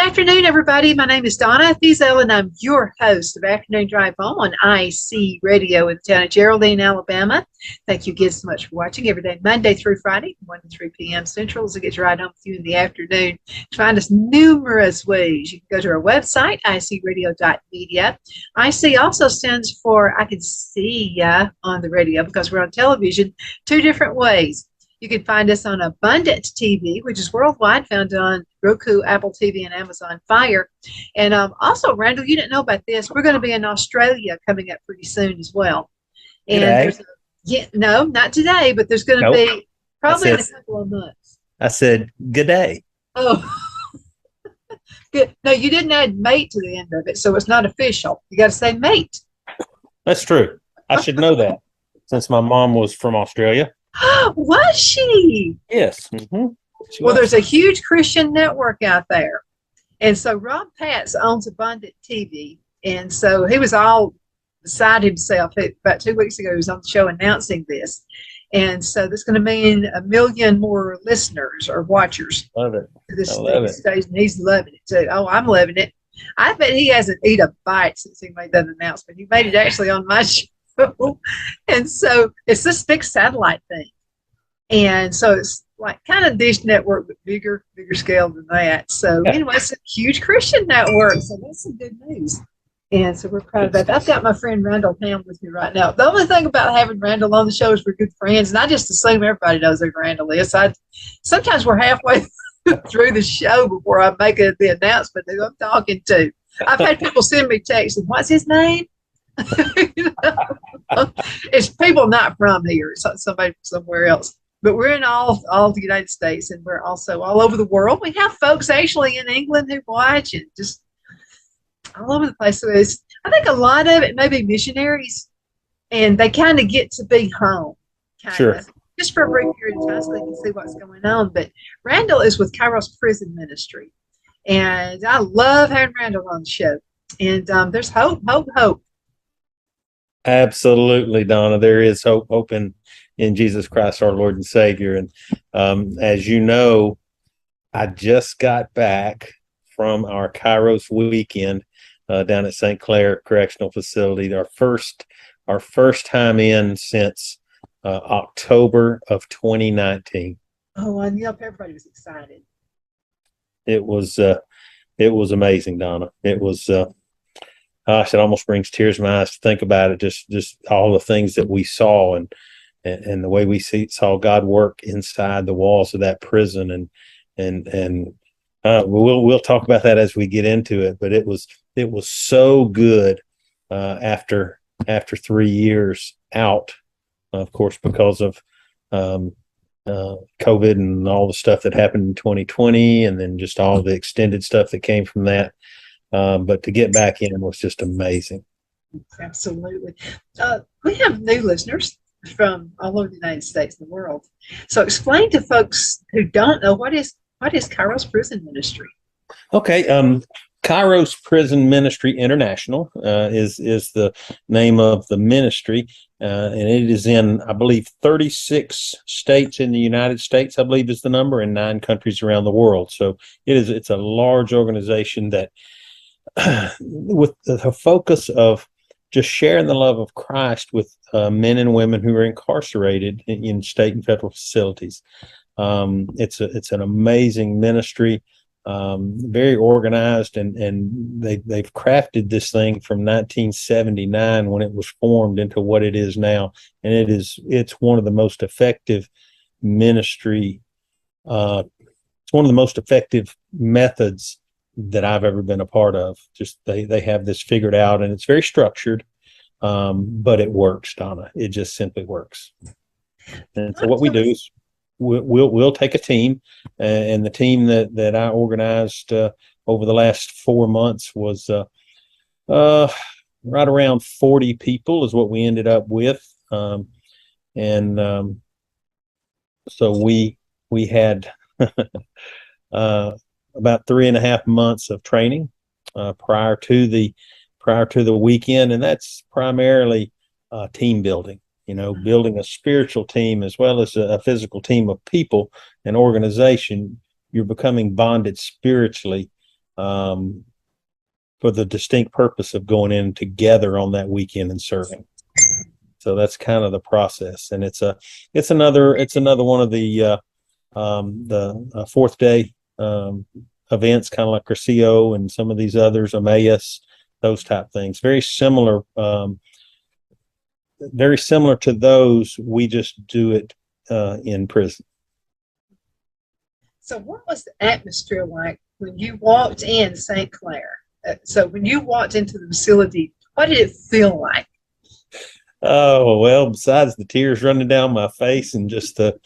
afternoon, everybody. My name is Donna Thiesel, and I'm your host of Afternoon Drive Home on IC Radio in the town of Geraldine, Alabama. Thank you again so much for watching every day, Monday through Friday, 1 to 3 p.m. Central, as it gets right home with you in the afternoon. Find us numerous ways. You can go to our website, icradio.media. IC also stands for I Can See Ya on the radio because we're on television two different ways. You can find us on Abundant TV, which is worldwide, found on Roku, Apple TV, and Amazon Fire. And also, Randall, you didn't know about this. We're going to be in Australia coming up pretty soon as well. And Today? no, not today, but there's going to Nope. be probably in a couple of months. I said, good day. Oh, good. No, you didn't add mate to the end of it, so it's not official. You got to say mate. That's true. I should know that since my mom was from Australia. Was she? Yes. Well, there's a huge Christian network out there. And so Rob Patz owns Abundant TV. And so he was all beside himself. About 2 weeks ago, he was on the show announcing this. And so that's going to mean 1 million more listeners or watchers. Love it. This I love it. station. He's loving it too. Oh, I'm loving it. I bet he hasn't eaten a bite since he made that announcement. He made it actually on my show. And so it's this big satellite thing. And so it's like kind of Dish Network, but bigger scale than that. So anyway, it's a huge Christian network. So that's some good news. And so we're proud of that. I've got my friend Randall Ham with me right now. The only thing about having Randall on the show is we're good friends. And I just assume everybody knows who Randall is. Sometimes we're halfway through the show before I make the announcement who I'm talking to. I've had people send me texts and what's his name? It's people not from here. It's somebody from somewhere else. But we're in all the United States, and we're also all over the world. We have folks actually in England who watch, and just all over the place. So I think a lot of it may be missionaries, and they kind of get to be home, Sure. just for a brief period of time so they can see what's going on. But Randall is with Karios Prison Ministry, and I love having Randall on the show. And there's hope. Absolutely, Donna. There is hope in Jesus Christ, our Lord and Savior. And as you know, I just got back from our Kairos weekend down at St. Clair Correctional Facility. Our first time in since October of 2019. Oh, and everybody was excited. It was amazing, Donna. It was. Gosh, it almost brings tears to my eyes to think about it. Just all the things that we saw and the way we saw God work inside the walls of that prison, and we'll talk about that as we get into it. But it was so good after 3 years out, of course, because of COVID and all the stuff that happened in 2020, and then just all the extended stuff that came from that. But to get back in was just amazing. Absolutely. We have new listeners from all over the United States and the world. So explain to folks who don't know what is Kairos Prison Ministry? Okay. Kairos Prison Ministry International is the name of the ministry, and it is in, I believe, 36 states in the United States, I believe is the number, and 9 countries around the world. So it's a large organization that with the focus of just sharing the love of Christ with men and women who are incarcerated in state and federal facilities. It's an amazing ministry, very organized, and they've crafted this thing from 1979 when it was formed into what it is now, and it's one of the most effective ministry. It's one of the most effective methods that I've ever been a part of. Just they have this figured out, and it's very structured, but it works, Donna. It just simply works. And so what we do is we'll take a team, and the team that I organized over the last 4 months was right around 40 people is what we ended up with, and so we had about 3.5 months of training prior to the weekend, and that's primarily team building. Building a spiritual team as well as a physical team of people and organization. You're becoming bonded spiritually for the distinct purpose of going in together on that weekend and serving. So that's kind of the process, and it's another one of the fourth day events, kind of like Curcio and some of these others, Emmaus, those type things. Very similar to those. We just do it in prison. So what was the atmosphere like when you walked in St. Clair? So when you walked into the facility, what did it feel like? Oh, well, besides the tears running down my face and just the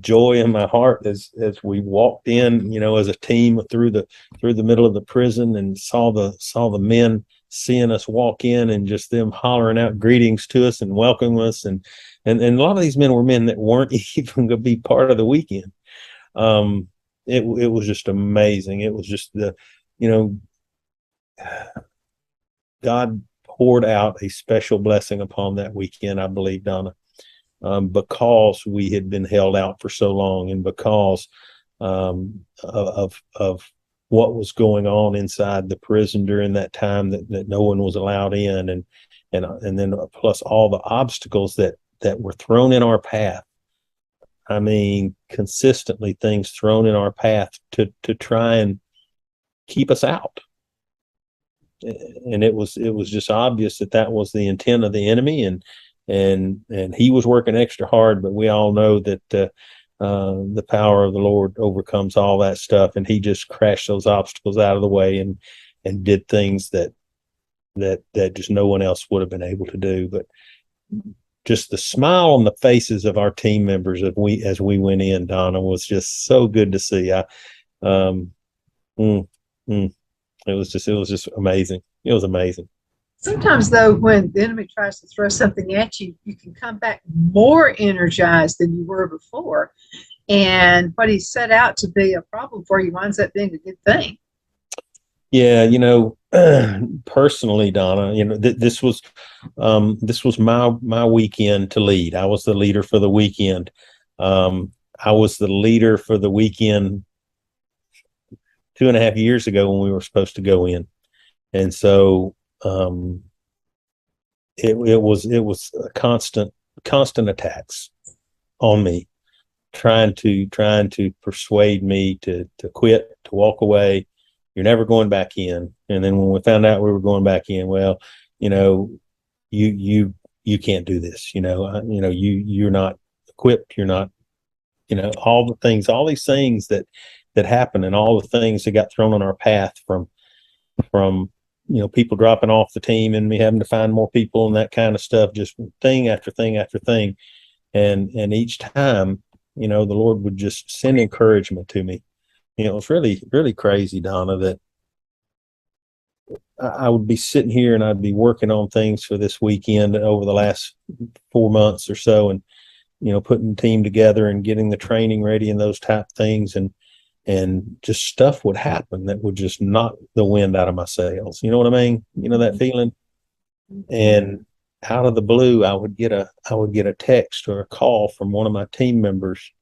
joy in my heart as we walked in, as a team through the middle of the prison, and saw the men seeing us walk in, and just them hollering out greetings to us and welcoming us, and a lot of these men were men that weren't even going to be part of the weekend. It was just amazing. It was just God poured out a special blessing upon that weekend, I believe, Donna, because we had been held out for so long, and because of what was going on inside the prison during that time that no one was allowed in, and then plus all the obstacles that were thrown in our path. I mean, consistently things thrown in our path to try and keep us out. And it was just obvious that was the intent of the enemy, and he was working extra hard. But we all know that the power of the Lord overcomes all that stuff, and he just crashed those obstacles out of the way and did things that just no one else would have been able to do. But just the smile on the faces of our team members as we went in, Donna, was just so good to see. It was just amazing. It was amazing. Sometimes, though, when the enemy tries to throw something at you, you can come back more energized than you were before. And what he set out to be a problem for you winds up being a good thing. Yeah, personally, Donna, this was my weekend to lead. I was the leader for the weekend. I was the leader for the weekend 2.5 years ago when we were supposed to go in. And so it was a constant attacks on me, trying to persuade me to quit, to walk away. You're never going back in. And then when we found out we were going back in, well, you can't do this. You're not equipped. You're not, all these things that happened, and all the things that got thrown on our path from people dropping off the team and me having to find more people and that kind of stuff, just thing after thing after thing. And each time, the Lord would just send encouragement to me. It was really, really crazy, Donna, that I would be sitting here and I'd be working on things for this weekend over the last 4 months or so, and, putting the team together and getting the training ready and those type things. And just stuff would happen that would just knock the wind out of my sails. You know what I mean? That feeling. And out of the blue, I would get a text or a call from one of my team members,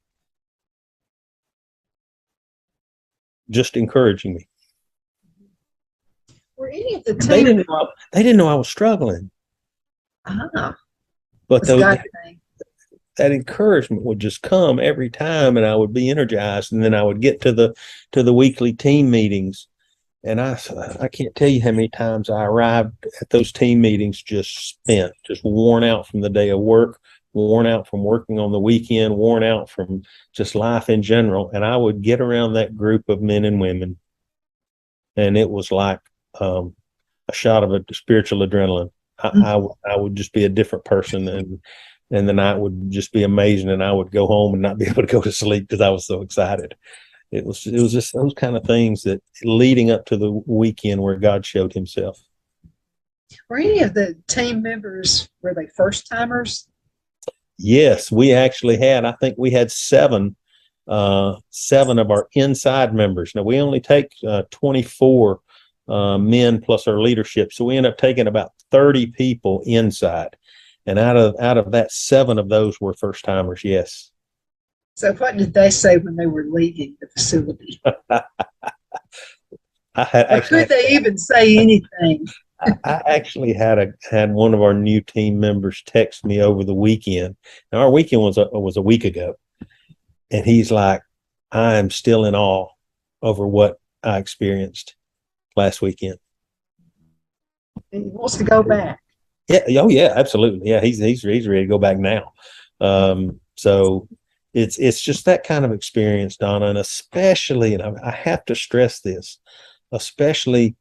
just encouraging me. Were any of the team? They didn't know I was struggling. But that encouragement would just come every time, and I would be energized. And then I would get to the weekly team meetings, and I can't tell you how many times I arrived at those team meetings just spent, just worn out from the day of work, worn out from working on the weekend, worn out from just life in general. And I would get around that group of men and women, and it was like a shot of a spiritual adrenaline. I would just be a different person, and the night would just be amazing, and I would go home and not be able to go to sleep because I was so excited. It was just those kind of things that leading up to the weekend where God showed himself. Were any of the team members, were they first timers? Yes, we actually had, I think we had seven of our inside members. Now we only take 24 men plus our leadership. So we end up taking about 30 people inside. And out of that, 7 of those were first timers. Yes. So what did they say when they were leaving the facility? Or could they even say anything? I actually had one of our new team members text me over the weekend. Now our weekend was a week ago, and he's like, "I am still in awe over what I experienced last weekend." And he wants to go back. Yeah. Oh yeah, absolutely. Yeah. He's ready to go back now. So it's just that kind of experience, Donna, and especially, and I have to stress this, especially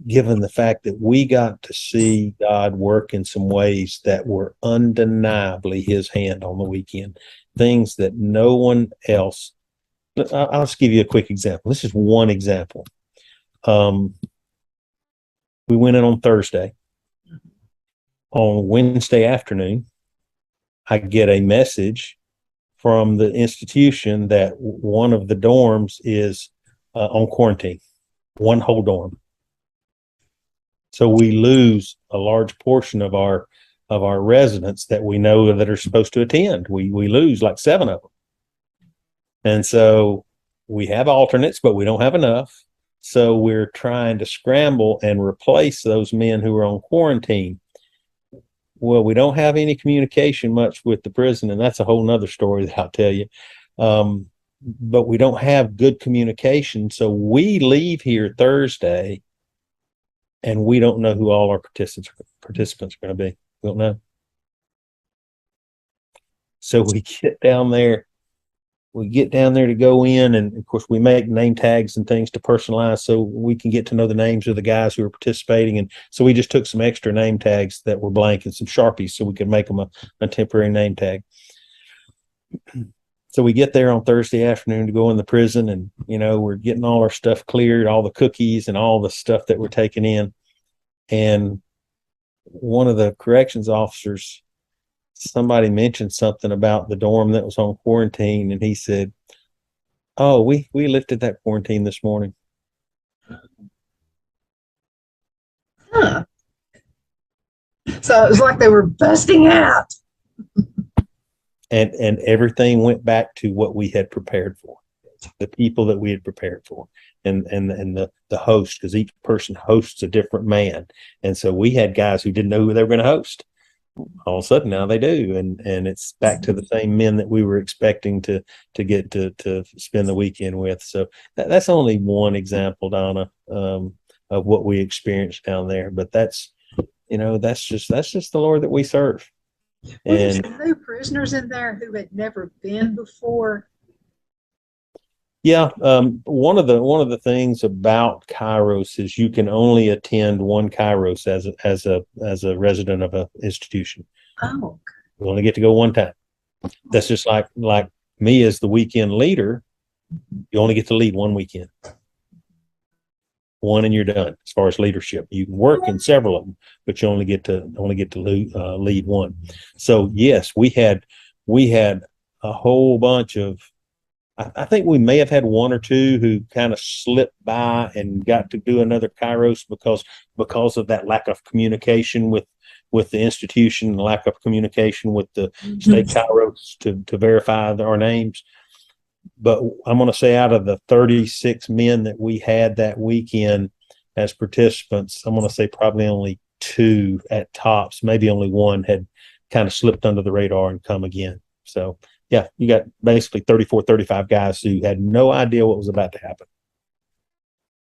given the fact that we got to see God work in some ways that were undeniably his hand on the weekend, things that no one else. I'll just give you a quick example. This is one example. We went in on Thursday. On Wednesday afternoon, I get a message from the institution that one of the dorms is on quarantine, one whole dorm. So we lose a large portion of our residents that we know that are supposed to attend. We lose like 7 of them. And so we have alternates, but we don't have enough. So we're trying to scramble and replace those men who are on quarantine. Well, we don't have any communication much with the prison, and that's a whole nother story that I'll tell you. But we don't have good communication. So we leave here Thursday, and we don't know who all our participants are going to be. We don't know. So we get down there. To go in, and of course we make name tags and things to personalize so we can get to know the names of the guys who are participating. And so we just took some extra name tags that were blank and some Sharpies so we could make them a temporary name tag. So we get there on Thursday afternoon to go in the prison, and we're getting all our stuff cleared, all the cookies and all the stuff that we're taking in. And one of the corrections officers, somebody mentioned something about the dorm that was on quarantine, and he said, "Oh, we lifted that quarantine this morning." Huh. So it was like they were busting out. And everything went back to what we had prepared for, the people that we had prepared for, and the host, because each person hosts a different man. And so we had guys who didn't know who they were going to host. All of a sudden now they do, and it's back to the same men that we were expecting to get to spend the weekend with. So that's only one example, Donna, of what we experienced down there. But that's just the Lord that we serve. Well, there's no prisoners in there who had never been before. Yeah, one of the things about Kairos is you can only attend one Kairos as a resident of an institution. Oh, you only get to go one time. That's just like me as the weekend leader. You only get to lead one weekend, one, and you're done. As far as leadership, you can work in several of them, but you only get to lead one. So yes, we had a whole bunch of. I think we may have had one or two who kind of slipped by and got to do another Kairos because of that lack of communication with the institution, lack of communication with the state Kairos to verify our names. But I'm going to say out of the 36 men that we had that weekend as participants, I'm going to say probably only 2 at tops, maybe only 1 had kind of slipped under the radar and come again. So yeah, you got basically 34, 35 guys who had no idea what was about to happen.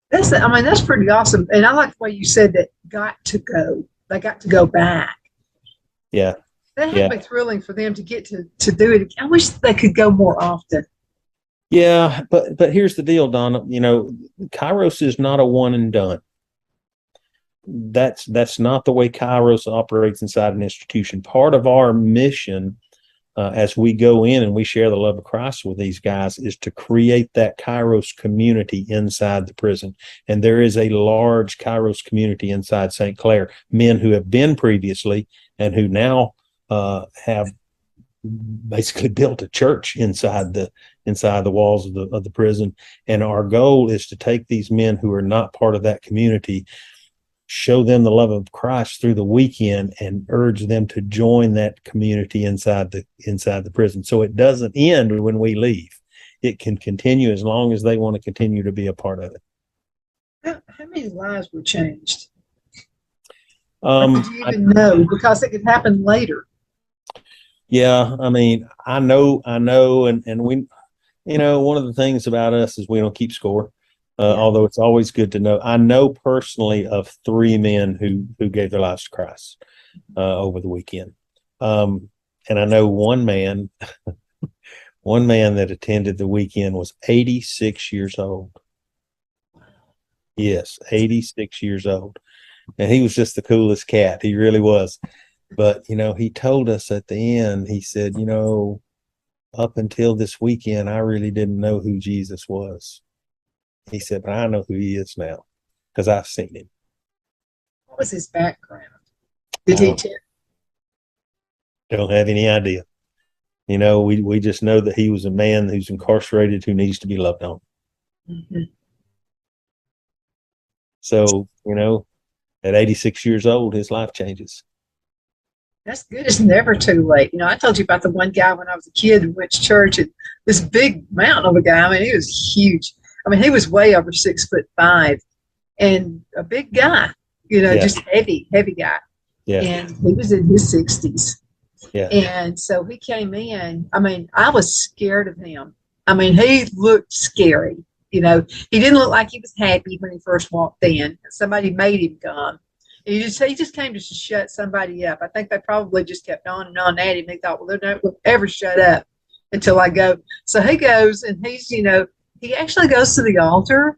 That's pretty awesome. And I like the way you said that they got to go back. Yeah. That had to be thrilling for them to get to do it. I wish they could go more often. Yeah, but here's the deal, Donna. Kairos is not a one and done. That's not the way Kairos operates inside an institution. Part of our mission as we go in and we share the love of Christ with these guys is to create that Kairos community inside the prison. And there is a large Kairos community inside St. Clair, men who have been previously and who now have basically built a church inside the walls of the prison. And our goal is to take these men who are not part of that community, show them the love of Christ through the weekend, and urge them to join that community inside the prison. So it doesn't end when we leave. It can continue as long as they want to continue to be a part of it. How many lives were changed? Or Um, did you even know? Because it could happen later. yeah, I mean, I know, and we, one of the things about us is we don't keep score. Yeah. Although it's always good to know. I know personally of three men who gave their lives to Christ over the weekend, and I know one man that attended the weekend was 86 years old. Yes, 86 years old, and he was just the coolest cat. He really was. But he told us at the end. He said, up until this weekend, I really didn't know who Jesus was. He said, but I know who he is now because I've seen him. What was his background? Did I he don't, tell? don't have any idea. We just know that he was a man who's incarcerated who needs to be loved on. Mhm. So, at 86 years old, his life changes. That's good. It's never too late. I told you about the one guy when I was a kid who went to church, and this big mountain of a guy. I mean, he was huge. I mean, he was way over 6'5" and a big guy, Yeah. just heavy, heavy guy. Yeah. And he was in his 60s. Yeah. And so he came in. I mean, I was scared of him. I mean, he looked scary. He didn't look like he was happy when he first walked in. Somebody made him come. He just came to shut somebody up. I think they probably just kept on and on at him. They thought, well, they're not going to ever shut up until I go. So he goes and he actually goes to the altar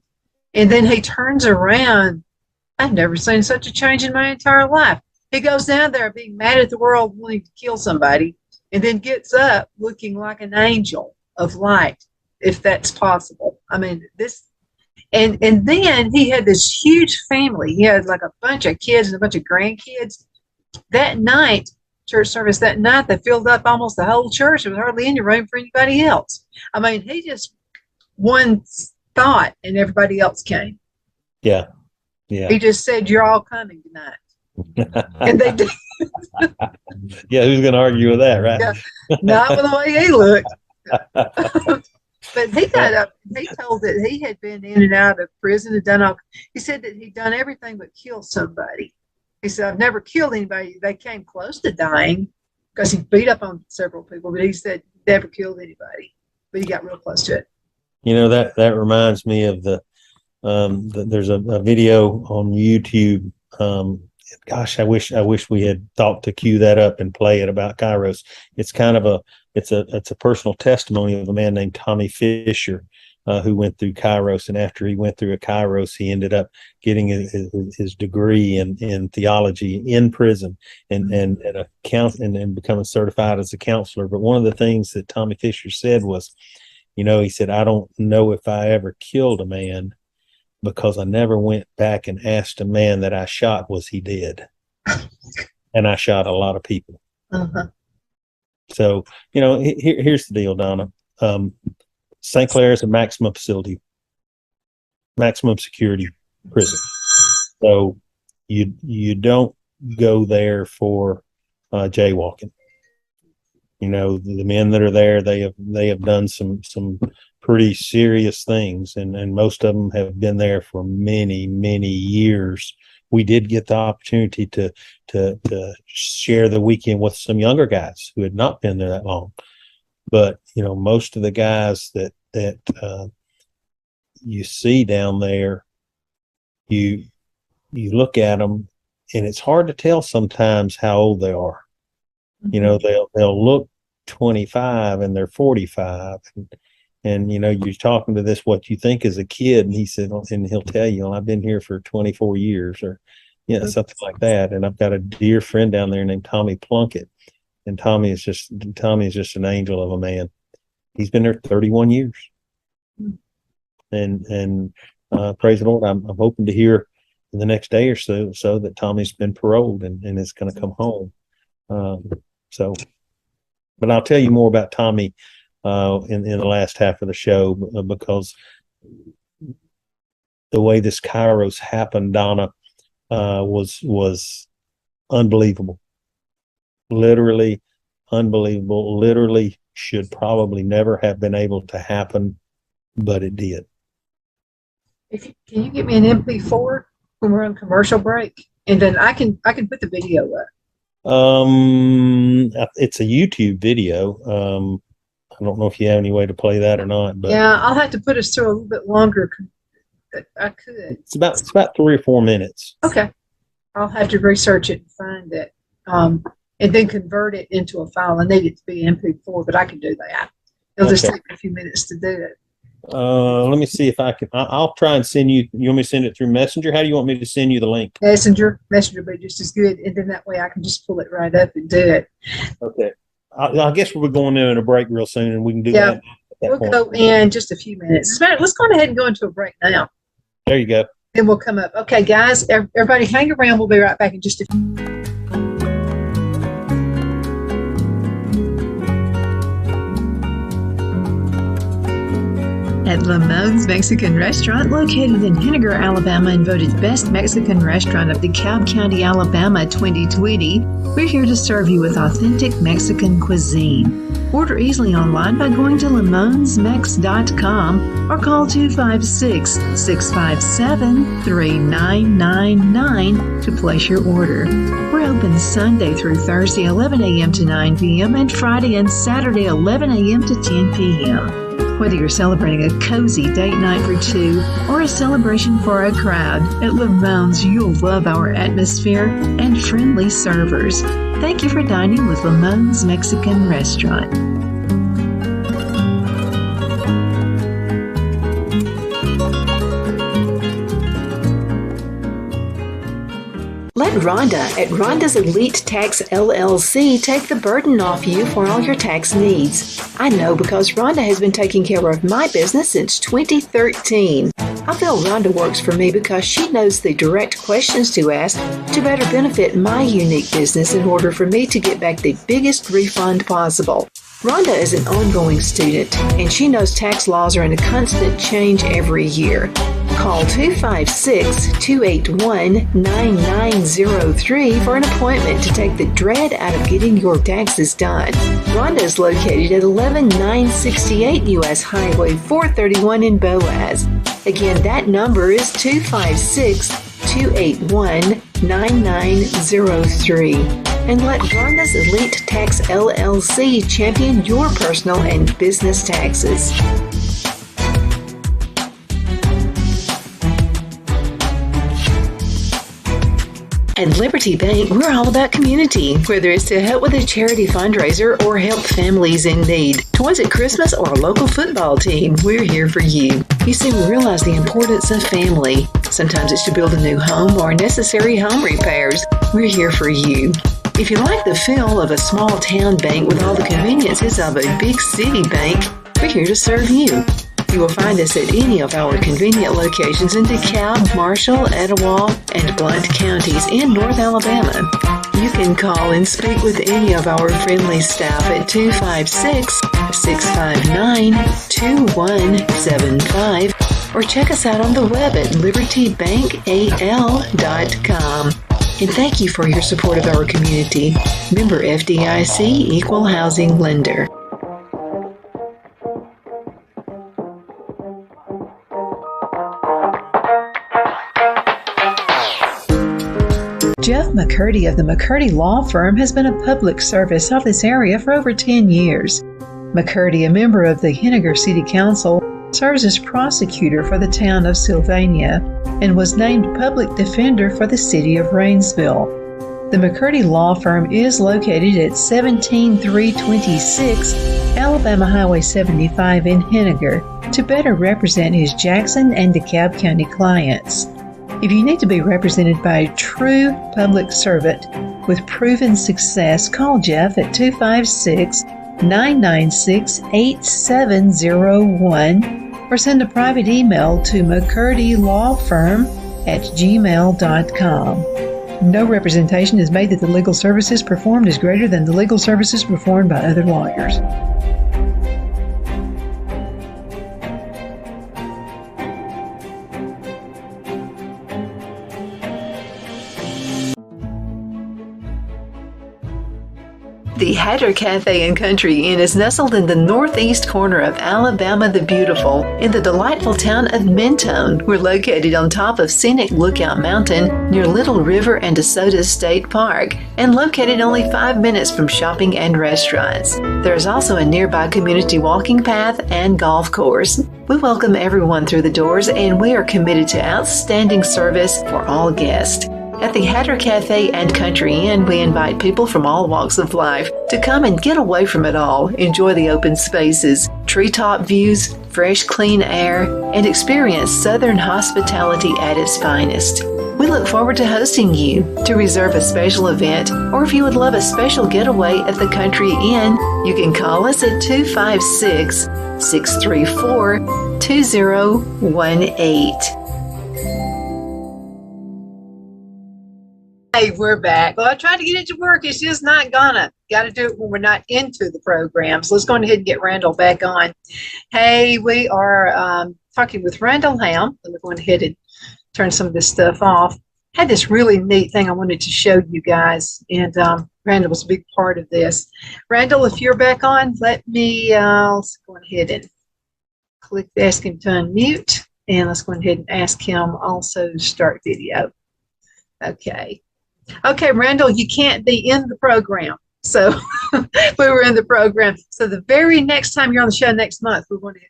and then he turns around. I've never seen such a change in my entire life. He goes down there being mad at the world, wanting to kill somebody, and then gets up looking like an angel of light, if that's possible. I mean, and then he had this huge family. He had like a bunch of kids and a bunch of grandkids. That night, church service that night, they filled up almost the whole church. There was hardly any room for anybody else. I mean, he just one thought and everybody else came. Yeah. Yeah. He just said, "You're all coming tonight." And they did. Yeah. Who's going to argue with that, right? Yeah, not with the way he looked. But he got up. He told that he had been in and out of prison and done all. He said that he'd done everything but kill somebody. He said, "I've never killed anybody." They came close to dying because he beat up on several people, but he said he never killed anybody. But he got real close to it. That reminds me of there's a video on YouTube. Gosh, I wish we had thought to cue that up and play it about Kairos. It's kind of it's a personal testimony of a man named Tommy Fisher, who went through Kairos, and after he went through a Kairos, he ended up getting his degree in theology in prison and becoming certified as a counselor. But one of the things that Tommy Fisher said was, he said, I don't know if I ever killed a man, because I never went back and asked a man that I shot, was he dead? And I shot a lot of people. Uh-huh. So, here's the deal, Donna. St. Clair is a maximum security prison. So you don't go there for jaywalking. The men that are there, they have done some pretty serious things, and most of them have been there for many, many years. We did get the opportunity to share the weekend with some younger guys who had not been there that long. But most of the guys that you see down there, you look at them, and it's hard to tell sometimes how old they are. They'll look 25 and they're 45, and you're talking to this what you think is a kid, and he'll tell you, I've been here for 24 years, or something like that. And I've got a dear friend down there named Tommy Plunkett, and Tommy is just an angel of a man. He's been there 31 years, and praise the Lord, I'm hoping to hear in the next day or so that Tommy's been paroled and is going to come home. But I'll tell you more about Tommy in the last half of the show, because the way this Kairos happened, Donna, was unbelievable. Literally unbelievable. Literally should probably never have been able to happen, but it did. Can you get me an MP4 when we're on commercial break, and then I can put the video up. It's a YouTube video. I don't know if you have any way to play that or not, but Yeah, I'll have to put us through a little bit longer. I could. it's about 3 or 4 minutes. Okay, I'll have to research it and find it, and then convert it into a file. I need it to be MP4, but I can do that. It'll just Okay. take a few minutes to do it. Let me see if I can. I'll try and send you. You want me to send it through Messenger? How do you want me to send you the link? Messenger will be just as good, and then that way I can just pull it right up and do it. Okay. I guess we're going in a break real soon, and we can do that. At that We'll point. go in just a few minutes. As a matter, let's go ahead and go into a break now. There you go. Then we'll come up. Okay, guys, everybody hang around. We'll be right back in just a few. At Lamone's Mexican Restaurant, located in Henniger, Alabama, and voted Best Mexican Restaurant of DeKalb County, Alabama 2020, we're here to serve you with authentic Mexican cuisine. Order easily online by going to lamonsmex.com or call 256-657-3999 to place your order. We're open Sunday through Thursday 11 a.m. to 9 p.m. and Friday and Saturday 11 a.m. to 10 p.m. Whether you're celebrating a cozy date night for two or a celebration for a crowd, at Lamone's you'll love our atmosphere and friendly servers. Thank you for dining with Lamone's Mexican Restaurant. Let Rhonda at Rhonda's Elite Tax LLC take the burden off you for all your tax needs. I know because Rhonda has been taking care of my business since 2013. I feel Rhonda works for me because she knows the direct questions to ask to better benefit my unique business in order for me to get back the biggest refund possible. Rhonda is an ongoing student, and she knows tax laws are in a constant change every year. Call 256-281-9903 for an appointment to take the dread out of getting your taxes done. Rhonda is located at 11968 U.S. Highway 431 in Boaz. Again, that number is 256-281-9903. And let Rhonda's Elite Tax LLC champion your personal and business taxes. At Liberty Bank, we're all about community, whether it's to help with a charity fundraiser or help families in need. Toys at Christmas or a local football team, we're here for you. You see, we realize the importance of family. Sometimes it's to build a new home or necessary home repairs. We're here for you. If you like the feel of a small town bank with all the conveniences of a big city bank, we're here to serve you. You will find us at any of our convenient locations in DeKalb, Marshall, Etowah, and Blount counties in North Alabama. You can call and speak with any of our friendly staff at 256-659-2175 or check us out on the web at libertybankal.com. And thank you for your support of our community. Member FDIC Equal Housing Lender. Jeff McCurdy of the McCurdy Law Firm has been a public service of this area for over 10 years. McCurdy, a member of the Henniger City Council, serves as prosecutor for the town of Sylvania and was named public defender for the city of Rainsville. The McCurdy Law Firm is located at 17326 Alabama Highway 75 in Henniger to better represent his Jackson and DeKalb County clients. If you need to be represented by a true public servant with proven success, call Jeff at 256-996-8701 or send a private email to mccurdylawfirm@gmail.com. No representation is made that the legal services performed is greater than the legal services performed by other lawyers. The Hatter Cafe and Country Inn is nestled in the northeast corner of Alabama the Beautiful in the delightful town of Mentone. We're located on top of scenic Lookout Mountain near Little River and DeSoto State Park and located only 5 minutes from shopping and restaurants. There is also a nearby community walking path and golf course. We welcome everyone through the doors and we are committed to outstanding service for all guests. At the Hatter Cafe and Country Inn, we invite people from all walks of life to come and get away from it all, enjoy the open spaces, treetop views, fresh, clean air, and experience Southern hospitality at its finest. We look forward to hosting you. To reserve a special event, or if you would love a special getaway at the Country Inn, you can call us at 256-634-2018. Hey, we're back. Well, I tried to get it to work. It's just not gonna. Got to do it when we're not into the program. So let's go ahead and get Randall back on. Hey, we are talking with Randall Ham. Let me go ahead and turn some of this stuff off. Had this really neat thing I wanted to show you guys, and Randall was a big part of this. Randall, if you're back on, let me, let's go ahead and click ask him to unmute, and let's go ahead and ask him also to start video. Okay. Okay, Randall, you can't be in the program. So we were in the program. So the very next time you're on the show next month,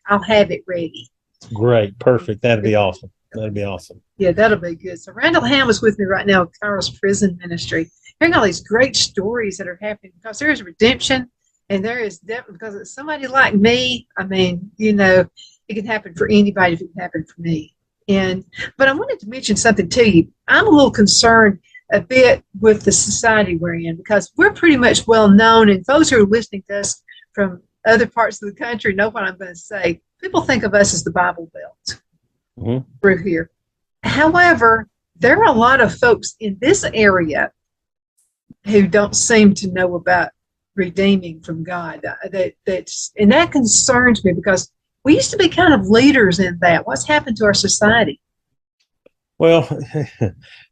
I'll have it ready. Great. Perfect. That'd be awesome. That'd be awesome. Yeah, that'll be good. So Randall Ham is with me right now, Karios Prison Ministry, hearing all these great stories that are happening because there is redemption and there is definitely, because it's somebody like me. I mean, you know, it can happen for anybody if it can happen for me. But I wanted to mention something to you. I'm a little concerned a bit with the society we're in because we're pretty much well known, and folks who are listening to us from other parts of the country know what I'm going to say. People think of us as the Bible Belt through here. However, there are a lot of folks in this area who don't seem to know about redeeming from God. And that concerns me because we used to be kind of leaders in that. What's happened to our society? Well,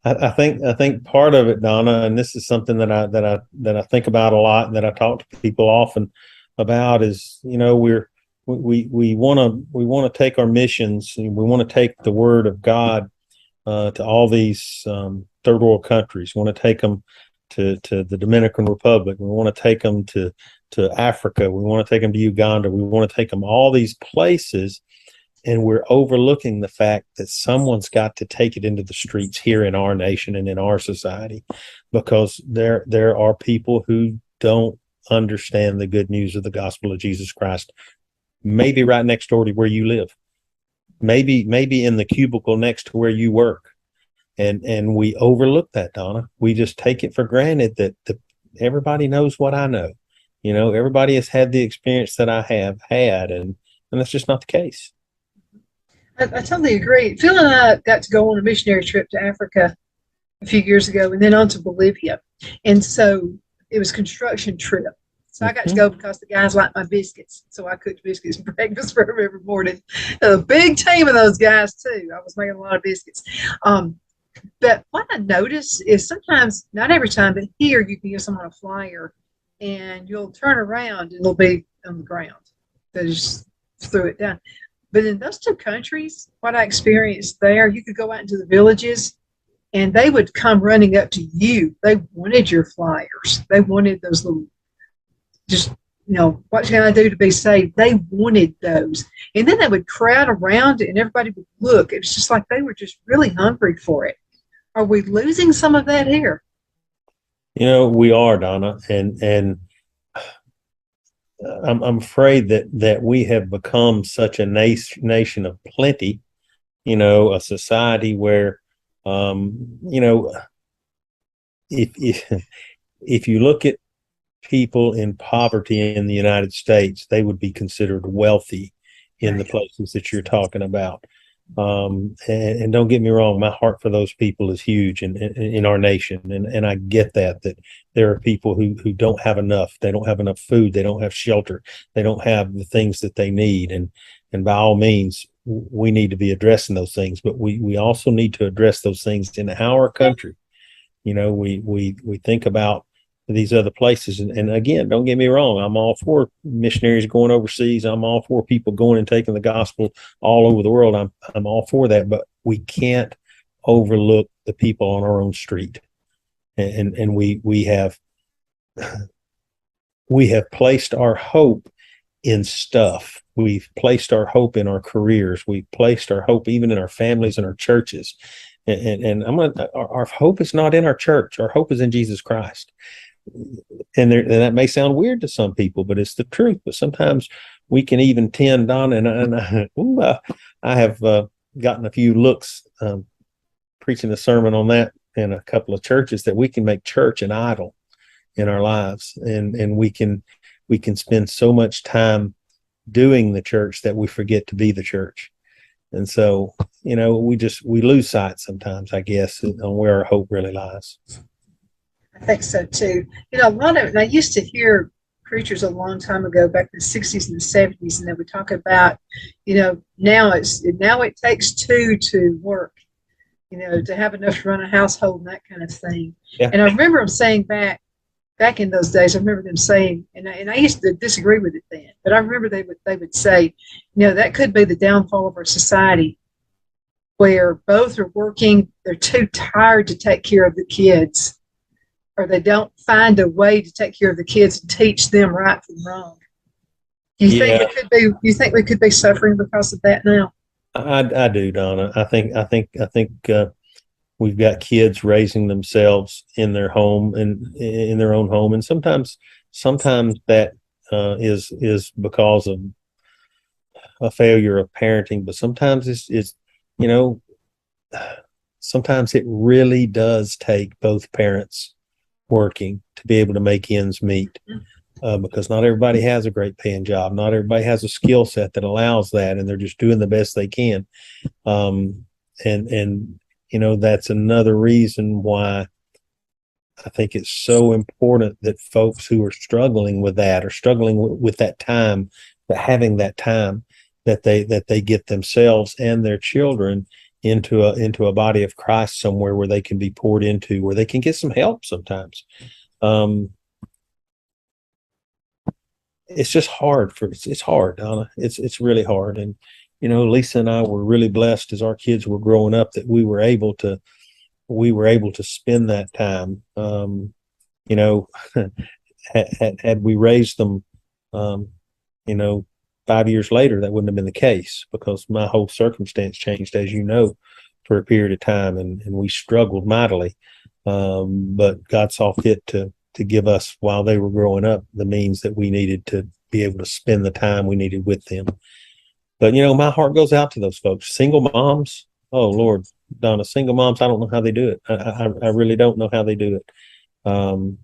I think part of it, Donna, and this is something that I think about a lot, and that I talk to people often about, is, you know, we want to take our missions, and we want to take the word of God to all these third world countries. We want to take them to the Dominican Republic. We want to take them to Africa. We want to take them to Uganda. We want to take them all these places. And we're overlooking the fact that someone's got to take it into the streets here in our nation and in our society, because there are people who don't understand the good news of the gospel of Jesus Christ. Maybe right next door to where you live, maybe in the cubicle next to where you work, and we overlook that, Donna. We just take it for granted that everybody knows what I know. You know, everybody has had the experience that I have had, and that's just not the case. I totally agree. Phil and I got to go on a missionary trip to Africa a few years ago and then on to Bolivia. And so it was a construction trip. So I got to go because the guys liked my biscuits. So I cooked biscuits and breakfast for them every morning. A big team of those guys, too. I was making a lot of biscuits. But what I noticed is sometimes, not every time, but here you can give someone a flyer and you'll turn around and it'll be on the ground. They just threw it down. But in those two countries, what I experienced there, you could go out into the villages and they would come running up to you. They wanted your flyers. They wanted those little, just, you know, what can I do to be saved? They wanted those. And then they would crowd around it and everybody would look. It was just like they were just really hungry for it. Are we losing some of that here? You know, we are, Donna, and I'm afraid that we have become such a nation of plenty, you know, a society where, you know, if you look at people in poverty in the United States, they would be considered wealthy in the places that you're talking about. And don't get me wrong, my heart for those people is huge in our nation. And I get that there are people who don't have enough. They don't have enough food. They don't have shelter. They don't have the things that they need. And by all means, we need to be addressing those things, but we also need to address those things in our country. You know, we think about these other places. And again, don't get me wrong, I'm all for missionaries going overseas. I'm all for people going and taking the gospel all over the world. I'm all for that, but we can't overlook the people on our own street. And we have placed our hope in stuff. We've placed our hope in our careers. We've placed our hope even in our families and our churches. And our hope is not in our church. Our hope is in Jesus Christ. And that may sound weird to some people, but it's the truth. But sometimes we can even tend on, I have gotten a few looks preaching a sermon on that in a couple of churches, that we can make church an idol in our lives, and we can spend so much time doing the church that we forget to be the church. And so, we lose sight sometimes, I guess, on where our hope really lies. I think so too. A lot of, and I used to hear preachers a long time ago, back in the 60s and the 70s, and they would talk about, now it takes two to work, to have enough to run a household and that kind of thing. Yeah. And I remember them saying back in those days, I remember them saying, and I used to disagree with it then, but I remember they would say, that could be the downfall of our society, where both are working, they're too tired to take care of the kids, or they don't find a way to take care of the kids and teach them right from wrong. Do you think we could be suffering because of that now? I do, Donna. I think we've got kids raising themselves in their home and in their own home, and sometimes that is because of a failure of parenting, but sometimes it's sometimes it really does take both parents working to be able to make ends meet, because not everybody has a great paying job. Not everybody has a skill set that allows that, and they're just doing the best they can. That's another reason why I think it's so important that folks who are struggling with that, or struggling with that time, but having that time, that they get themselves and their children into a body of Christ somewhere where they can be poured into, where they can get some help sometimes. It's just hard it's hard, Donna. It's really hard. And, Lisa and I were really blessed as our kids were growing up, that we were able to spend that time. Had we raised them, 5 years later, that wouldn't have been the case, because my whole circumstance changed, as you know, for a period of time, and we struggled mightily. But God saw fit to give us, while they were growing up, the means that we needed to be able to spend the time we needed with them. But, my heart goes out to those folks. Single moms, oh, Lord, Donna, single moms, I don't know how they do it. I really don't know how they do it. And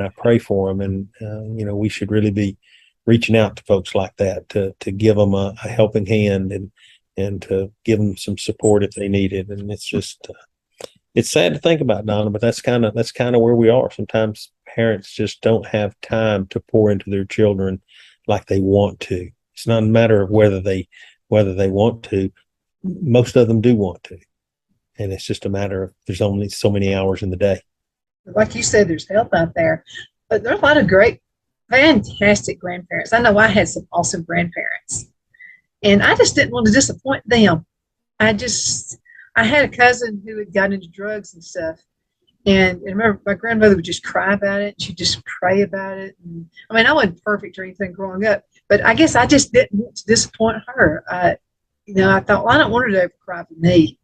I pray for them. And, we should really be reaching out to folks like that to give them a helping hand, and to give them some support if they need it. And it's just, it's sad to think about, Donna, but that's kind of where we are. Sometimes parents just don't have time to pour into their children like they want to. It's not a matter of whether they want to. Most of them do want to. And it's just a matter of, there's only so many hours in the day. Like you said, there's help out there, but there are a lot of great, fantastic grandparents. I know I had some awesome grandparents, and I just didn't want to disappoint them. I had a cousin who had gotten into drugs and stuff. And I remember my grandmother would just cry about it. She'd just pray about it. And, I wasn't perfect or anything growing up, but I guess I just didn't want to disappoint her. I thought, well, I don't want her to ever cry for me.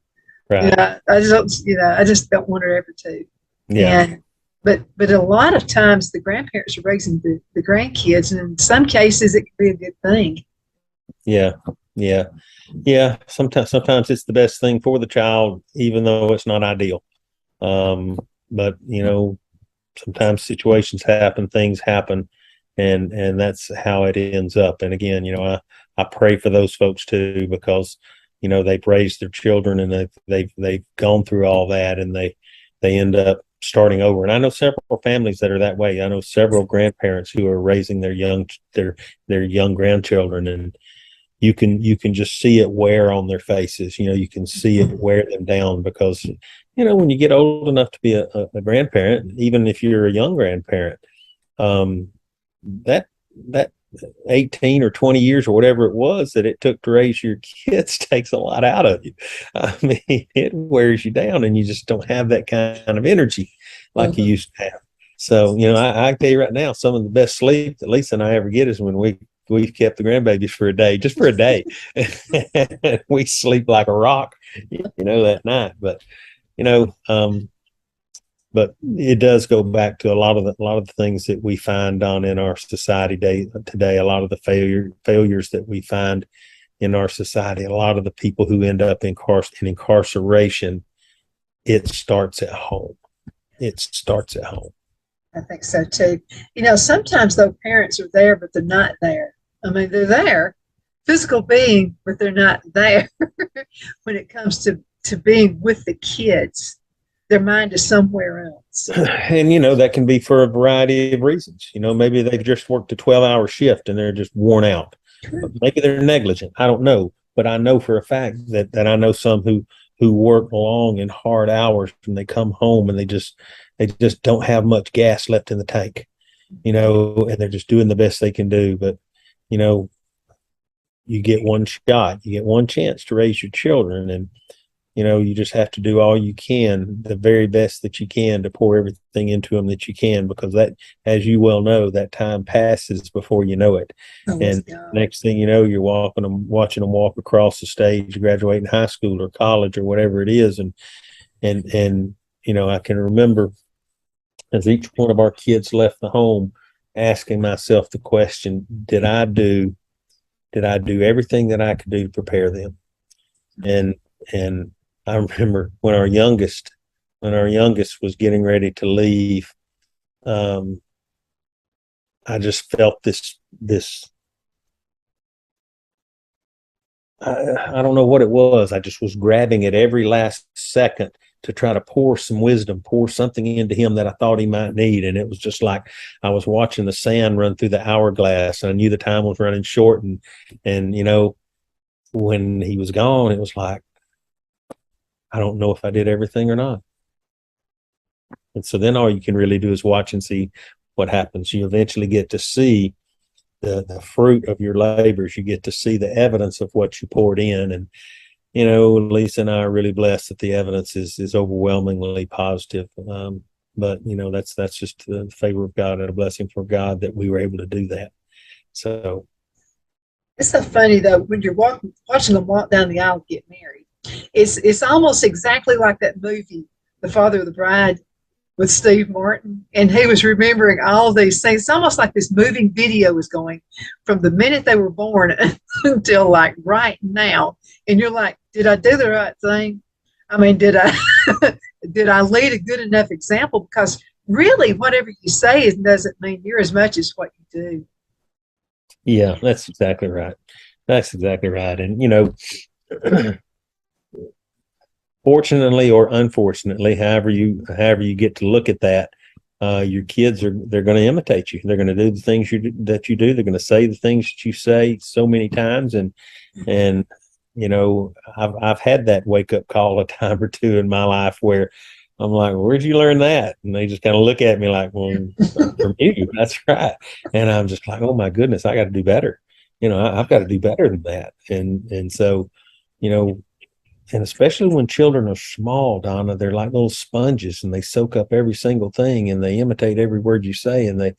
Right. I just don't want her ever to. Yeah. But a lot of times the grandparents are raising the grandkids, and in some cases it can be a good thing. Yeah. Sometimes it's the best thing for the child, even though it's not ideal. But sometimes situations happen, things happen, and that's how it ends up. And again, I pray for those folks too, because they've raised their children, and they've gone through all that, and they end up starting over. And I know several families that are that way. I know several grandparents who are raising their young grandchildren, and you can just see it wear on their faces. You can see it wear them down because, when you get old enough to be a grandparent, even if you're a young grandparent, that that 18 or 20 years or whatever it was that it took to raise your kids takes a lot out of you. I mean, it wears you down and you just don't have that kind of energy like you used to have. So, I tell you right now, some of the best sleep that Lisa and I ever get is when we've kept the grandbabies for a day, just for a day. We sleep like a rock, that night. But, but it does go back to a lot of the things that we find in our society today. A lot of the failures that we find in our society. A lot of the people who end up in incarceration. It starts at home. It starts at home. I think so too. Sometimes though parents are there, but they're not there. I mean, they're there, physical being, but they're not there when it comes to being with the kids. Their mind is somewhere else. And, that can be for a variety of reasons. Maybe they've just worked a 12-hour shift and they're just worn out. Maybe they're negligent. I don't know. But I know for a fact that I know some who work long and hard hours and they come home and they just don't have much gas left in the tank, and they're just doing the best they can do. But, you get one shot, you get one chance to raise your children, and, you just have to do all you can, the very best that you can, to pour everything into them that you can, because that, as you well know, that time passes before you know it. And next thing you know, you're watching them walk across the stage, graduating high school or college or whatever it is. And I can remember as each one of our kids left the home, asking myself the question, did I do everything that I could do to prepare them? And I remember when our youngest was getting ready to leave, I just felt this I don't know what it was. I just was grabbing at every last second to try to pour some wisdom, pour something into him that I thought he might need. And it was just like I was watching the sand run through the hourglass, and I knew the time was running short. And when he was gone, it was like, I don't know if I did everything or not. And so then all you can really do is watch and see what happens. You eventually get to see the fruit of your labors. You get to see the evidence of what you poured in. And, Lisa and I are really blessed that the evidence is overwhelmingly positive. But, that's just the favor of God and a blessing from God that we were able to do that. So. It's so funny, though, when you're watching them walk down the aisle, get married. It's almost exactly like that movie, The Father of the Bride, with Steve Martin, and he was remembering all these things. It's almost like this moving video was going from the minute they were born until like right now. And you're like, did I do the right thing? I mean, did I lead a good enough example? Because really, whatever you say doesn't mean you're as much as what you do. Yeah, that's exactly right. That's exactly right. And fortunately or unfortunately, however you get to look at that, your kids they're going to imitate you. They're going to do the things that you do. They're going to say the things that you say so many times. And I've had that wake up call a time or two in my life where I'm like, where'd you learn that? And they just kind of look at me like, well, from you, that's right. And I'm just like, oh my goodness, I got to do better. I've got to do better than that. And so, and especially when children are small, Donna, they're like little sponges and they soak up every single thing and they imitate every word you say, and they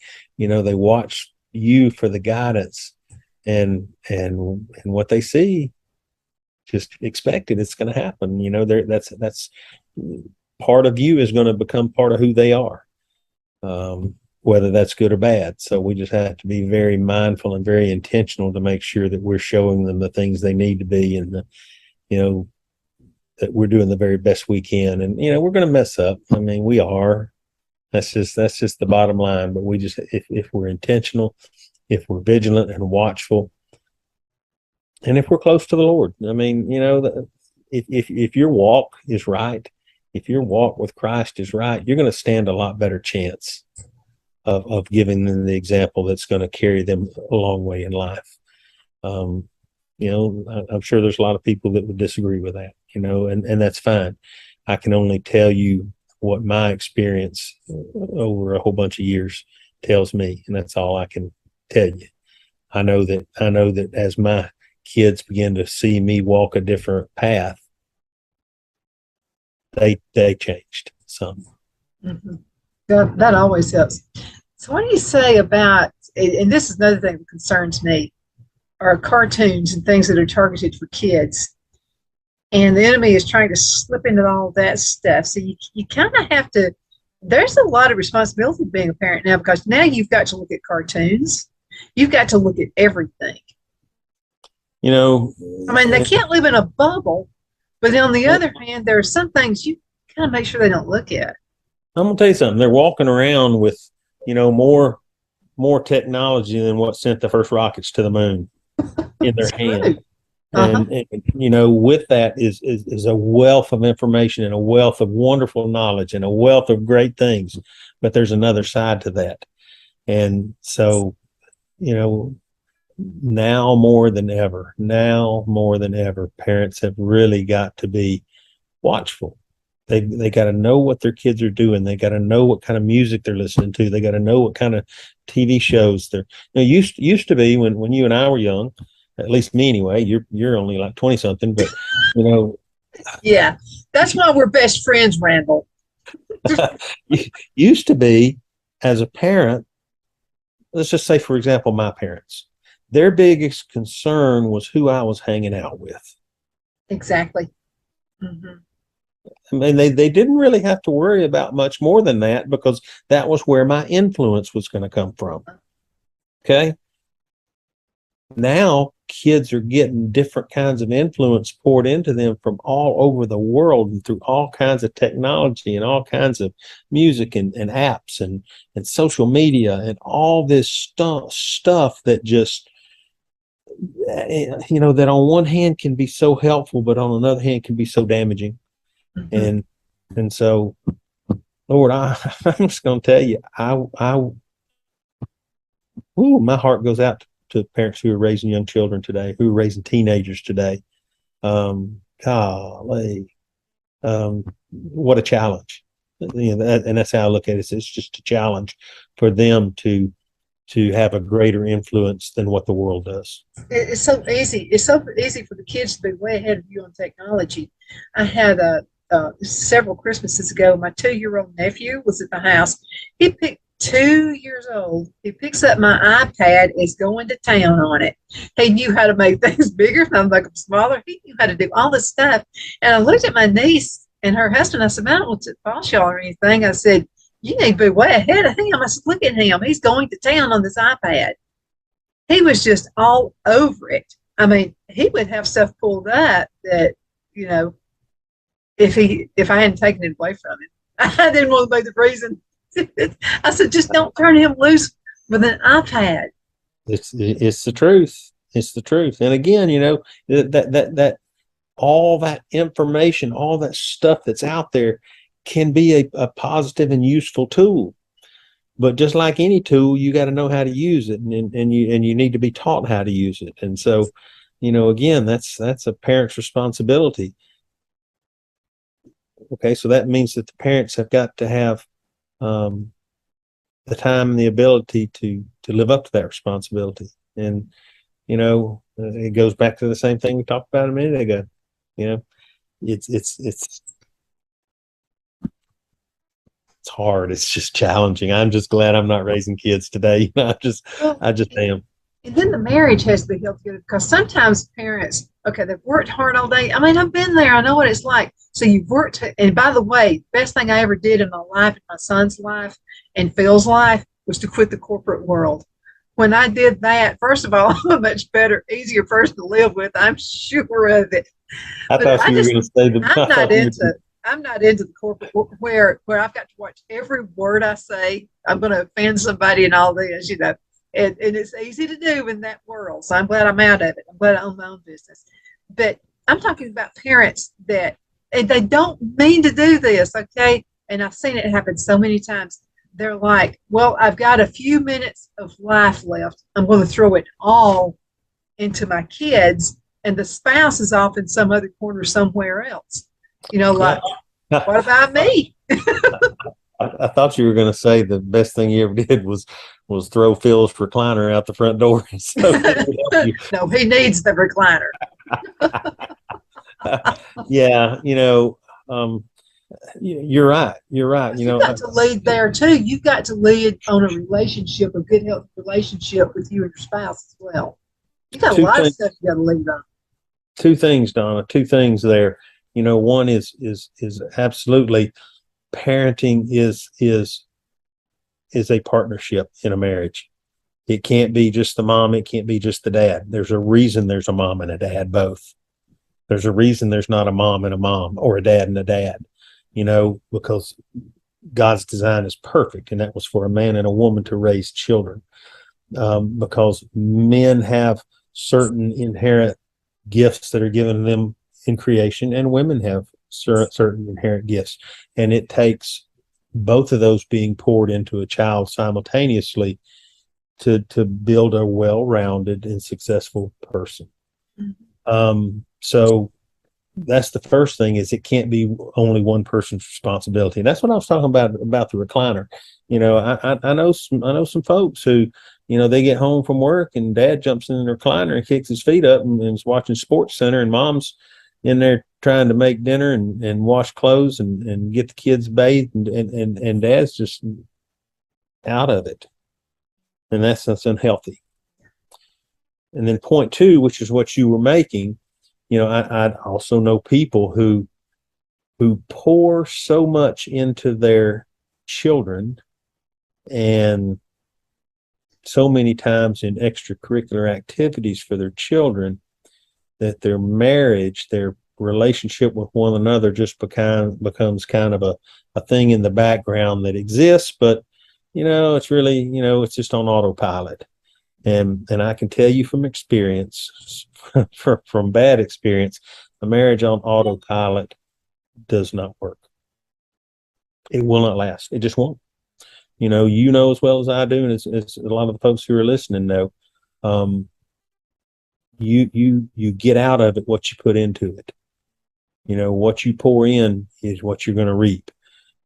watch you for the guidance, and what they see, just expect it. It's going to happen. That's part of you is going to become part of who they are, whether that's good or bad. So we just have to be very mindful and very intentional to make sure that we're showing them the things they need to be, and that we're doing the very best we can. And, we're going to mess up. I mean, we are. That's just the bottom line. But we just, if we're intentional, if we're vigilant and watchful, and if we're close to the Lord, I mean, if your walk is right, if your walk with Christ is right, you're going to stand a lot better chance of giving them the example that's going to carry them a long way in life. I'm sure there's a lot of people that would disagree with that, and that's fine. I can only tell you what my experience over a whole bunch of years tells me, and that's all I can tell you. I know that as my kids begin to see me walk a different path, they changed some. Mm-hmm. That always helps. So what do you say about, and this is another thing that concerns me, are cartoons and things that are targeted for kids. And the enemy is trying to slip into all that stuff. So you kind of have to, there's a lot of responsibility being a parent now, because now you've got to look at cartoons. You've got to look at everything. I mean, they can't live in a bubble, but on the other hand, there are some things you kind of make sure they don't look at. I'm going to tell you something. They're walking around with, more technology than what sent the first rockets to the moon in their hand. And with that is a wealth of information and a wealth of wonderful knowledge and a wealth of great things. But there's another side to that. And so, now more than ever, parents have really got to be watchful. They got to know what their kids are doing. They got to know what kind of music they're listening to. They got to know what kind of TV shows they're. Used to be when you and I were young, at least me anyway. You're only like 20 something, but Yeah, that's why we're best friends, Randall. Used to be, as a parent, let's just say, for example, my parents, their biggest concern was who I was hanging out with. Exactly. Mm-hmm. I mean, they didn't really have to worry about much more than that, because that was where my influence was going to come from. Okay. Now kids are getting different kinds of influence poured into them from all over the world and through all kinds of technology and all kinds of music and apps and social media and all this stuff that just, that on one hand can be so helpful, but on another hand can be so damaging. Mm-hmm. And so, Lord, I'm just going to tell you, my heart goes out to parents who are raising young children today, who are raising teenagers today. Golly, what a challenge! And that's how I look at it. It's just a challenge for them to have a greater influence than what the world does. It's so easy. It's so easy for the kids to be way ahead of you on technology. I had several Christmases ago, my 2-year-old nephew was at the house. He picked 2 years old. He picks up my iPad, is going to town on it. He knew how to make things bigger and make them smaller. He knew how to do all this stuff. And I looked at my niece and her husband. I said, I don't want to boss y'all or anything. I said, you need to be way ahead of him. I said, look at him. He's going to town on this iPad. He was just all over it. I mean, he would have stuff pulled up that, if I hadn't taken it away from him, I didn't want to be the reason. I said, just don't turn him loose with an iPad. It's the truth. It's the truth. And again, that all that information, all that stuff that's out there can be a positive and useful tool. But just like any tool, you got to know how to use it, and you need to be taught how to use it. And so, again, that's a parent's responsibility. Okay, so that means that the parents have got to have the time and the ability to live up to that responsibility. And it goes back to the same thing we talked about a minute ago. It's hard. It's just challenging. I'm just glad I'm not raising kids today. I just am. And then the marriage has to be held together, because sometimes parents, they've worked hard all day. I mean, I've been there. I know what it's like. So you've worked. And by the way, best thing I ever did in my life, in my son's life, and Phil's life, was to quit the corporate world. When I did that, first of all, I'm a much better, easier person to live with. I'm sure of it. I thought you were going to say that. I'm not into the corporate where I've got to watch every word I say. I'm going to offend somebody and all this, And it's easy to do in that world. So I'm glad I'm out of it. I'm glad I own my own business. But I'm talking about parents that they don't mean to do this, okay? And I've seen it happen so many times. They're like, well, I've got a few minutes of life left. I'm going to throw it all into my kids. and the spouse is off in some other corner somewhere else. Like, what about me? I thought you were going to say the best thing you ever did was throw Phil's recliner out the front door. So No, he needs the recliner. Yeah, you're right. You're right. You've got to lead there too. You've got to lead on a relationship, a good, healthy relationship with you and your spouse as well. You got a lot of stuff you got to lead on. Two things, Donna. Two things there. One is absolutely parenting is a partnership in a marriage. It can't be just the mom. It can't be just the dad. There's a reason there's a mom and a dad both. There's a reason there's not a mom and a mom or a dad and a dad, because God's design is perfect. And that was for a man and a woman to raise children, because men have certain inherent gifts that are given them in creation, and women have certain inherent gifts. And it takes both of those being poured into a child simultaneously to build a well-rounded and successful person. So that's the first thing, is it can't be only one person's responsibility. And that's what I was talking about the recliner. I know some folks who, they get home from work and dad jumps in the recliner and kicks his feet up and is watching Sports Center, and mom's in there trying to make dinner and wash clothes and get the kids bathed, and dad's just out of it. And that's unhealthy. And then point two, which is what you were making, I also know people who pour so much into their children, and so many times in extracurricular activities for their children, that their marriage, their relationship with one another just becomes kind of a thing in the background that exists, but it's really, it's just on autopilot. And I can tell you from experience, from bad experience, a marriage on autopilot does not work. It will not last. It just won't. As well as I do, and it's a lot of the folks who are listening know. You get out of it what you put into it. What you pour in is what you're going to reap.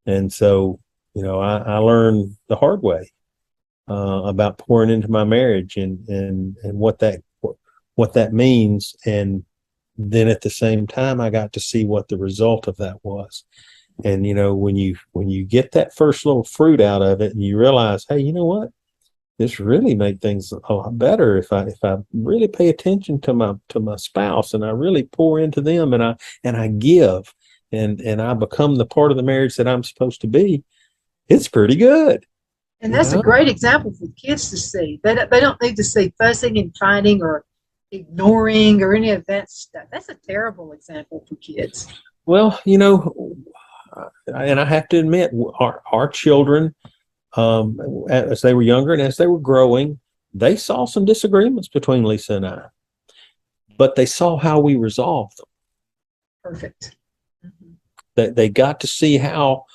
And so, I learned the hard way about pouring into my marriage and what that means. And then at the same time, I got to see what the result of that was. And, when you get that first little fruit out of it and you realize, hey, you know what? This really make things a lot better if I really pay attention to my spouse, and I really pour into them, and I give, and I become the part of the marriage that I'm supposed to be. It's pretty good. And that's a great example for kids to see. They don't need to see fussing and fighting or ignoring or any of that stuff. That's a terrible example for kids. Well, and I have to admit, our children, as they were younger and as they were growing, they saw some disagreements between Lisa and I, but they saw how we resolved them. Perfect. They got to see how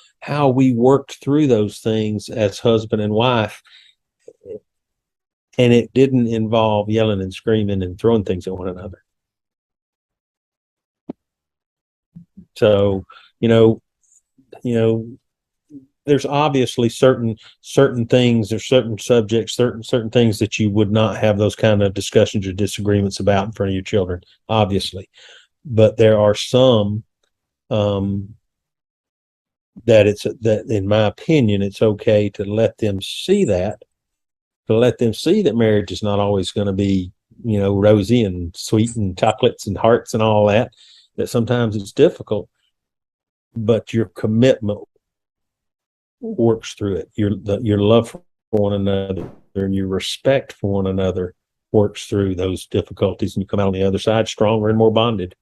we worked through those things as husband and wife, and it didn't involve yelling and screaming and throwing things at one another. So, there's obviously certain things or certain subjects, certain things that you would not have those kind of discussions or disagreements about in front of your children, obviously. But there are some that in my opinion, it's okay to let them see that, marriage is not always going to be, rosy and sweet and chocolates and hearts and all that sometimes it's difficult, but your commitment works through it. Your love for one another and your respect for one another works through those difficulties, and you come out on the other side stronger and more bonded.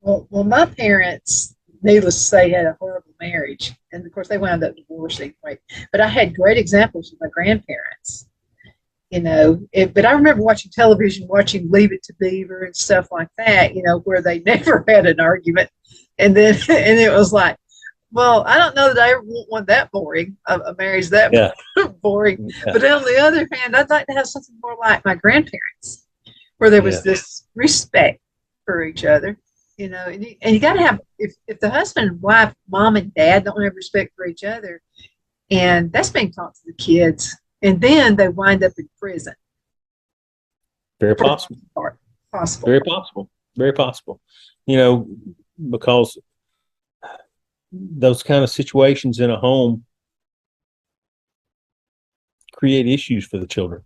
Well, my parents, needless to say, had a horrible marriage, and of course they wound up divorcing. Right? But I had great examples of my grandparents. But I remember watching television, watching Leave It to Beaver and stuff like that. Where they never had an argument, and it was like, well, I don't know that I ever want one that boring, a marriage that boring. Yeah. But on the other hand, I'd like to have something more like my grandparents, where there was this respect for each other, and you got to have, if the husband and wife, mom and dad don't have respect for each other, and that's being taught to the kids, and then they wind up in prison. Very possible. Possible. Very possible. Very possible. Because those kind of situations in a home create issues for the children.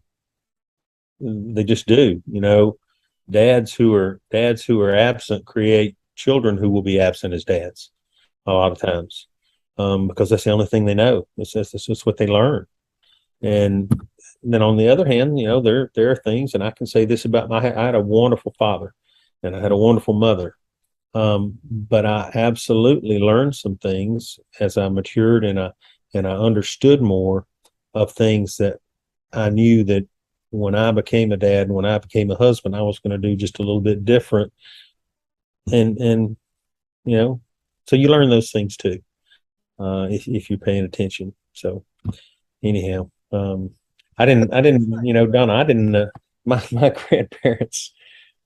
They just do. Dads who are absent create children who will be absent as dads a lot of times, because that's the only thing they know. That's what they learn. And then on the other hand, there are things, and I can say this about I had a wonderful father, and I had a wonderful mother. But I absolutely learned some things as I matured, and I understood more of things that I knew that when I became a dad and when I became a husband, I was going to do just a little bit different. And so you learn those things too, if you're paying attention. So anyhow, I didn't, Donna, I didn't, my grandparents,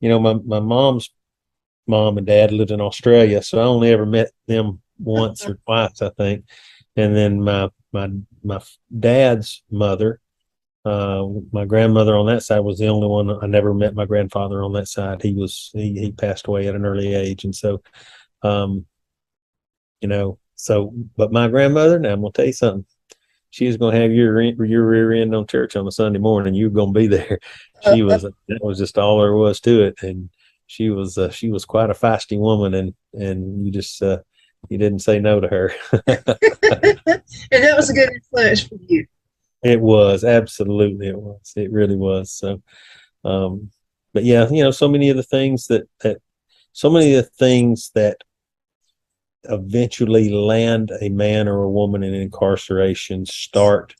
my mom's mom and dad lived in Australia, so I only ever met them once or twice, I think. And then my dad's mother, my grandmother on that side was the only one. I never met my grandfather on that side. He passed away at an early age, and so, but my grandmother. Now I'm gonna tell you something. She was gonna have your rear end on church on a Sunday morning. You were gonna be there. That was just all there was to it, and she was quite a feisty woman, and you just you didn't say no to her. And that was a good influence for you. It was, absolutely, it was. It really was. So, but yeah, so many of the things that eventually land a man or a woman in incarceration start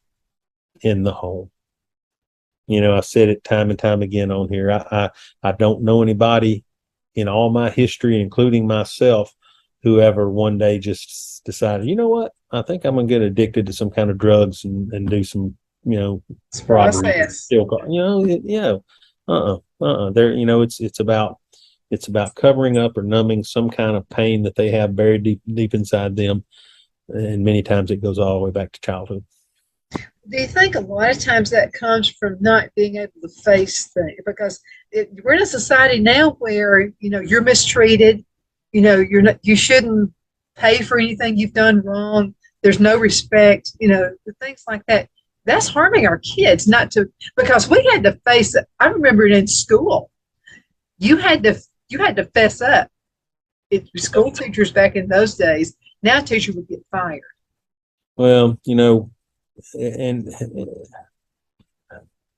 in the home. I said it time and time again on here. I don't know anybody in all my history, including myself, who ever one day just decided, you know what, I think I'm gonna get addicted to some kind of drugs and do some, robbery. There, it's about covering up or numbing some kind of pain that they have buried deep inside them, and many times it goes all the way back to childhood. Do you think a lot of times that comes from not being able to face things? Because we're in a society now where you're mistreated. You shouldn't pay for anything you've done wrong. There's no respect. Things like that. That's harming our kids. Because we had to face it. I remember it in school. You had to fess up. School teachers back in those days. Now a teacher would get fired. Well, and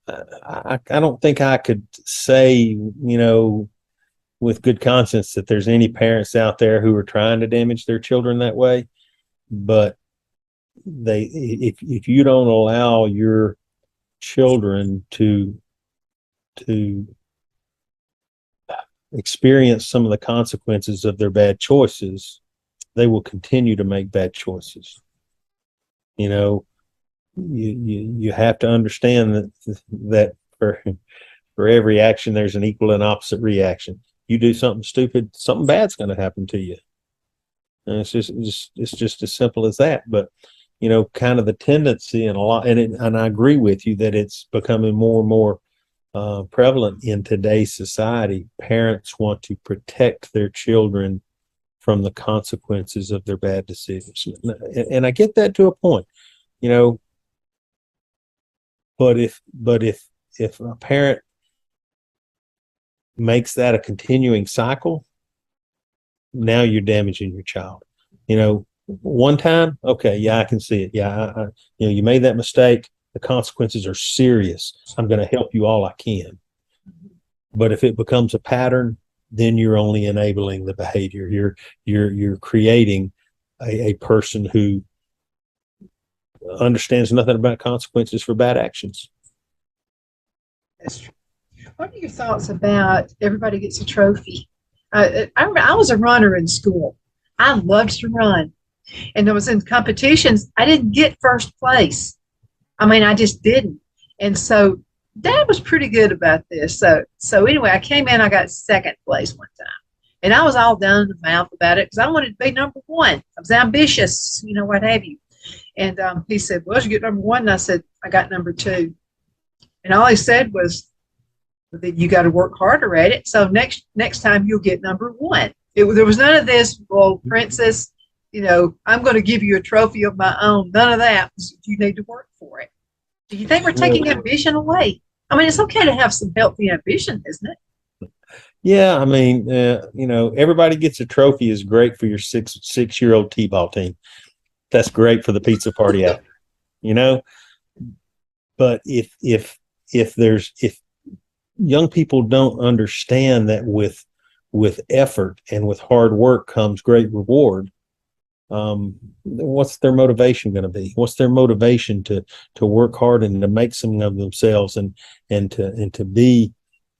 I don't think I could say, with good conscience that there's any parents out there who are trying to damage their children that way. But if you don't allow your children to experience some of the consequences of their bad choices, they will continue to make bad choices. You have to understand that for every action, there's an equal and opposite reaction. You do something stupid, something bad's going to happen to you. And it's just as simple as that. But, kind of the tendency and and I agree with you that it's becoming more and more prevalent in today's society. Parents want to protect their children from the consequences of their bad decisions. And I get that to a point, but if a parent makes that a continuing cycle, now you're damaging your child. One time, okay, yeah, I can see it. Yeah, you made that mistake. The consequences are serious. I'm going to help you all I can. But if it becomes a pattern, then you're only enabling the behavior. You're creating a person who understands nothing about consequences for bad actions. That's true. What are your thoughts about everybody gets a trophy? I was a runner in school. I loved to run. And I was in competitions. I didn't get first place. I just didn't. And so Dad was pretty good about this. So anyway, I came in, I got second place one time. And I was all down in the mouth about it because I wanted to be number one. I was ambitious, what have you. And he said, well, did you get number one? And I said, I got number two. And all he said was, that you got to work harder at it. So next time you'll get number one. There was none of this, well, princess, I'm going to give you a trophy of my own. None of that. You need to work for it. Do you think we're taking ambition away? I mean, it's okay to have some healthy ambition, isn't it? Yeah, I mean, everybody gets a trophy is great for your six-year-old T-ball team. That's great for the pizza party after, But if young people don't understand that with effort and with hard work comes great reward, what's their motivation going to be? What's their motivation to work hard and to make something of themselves and to be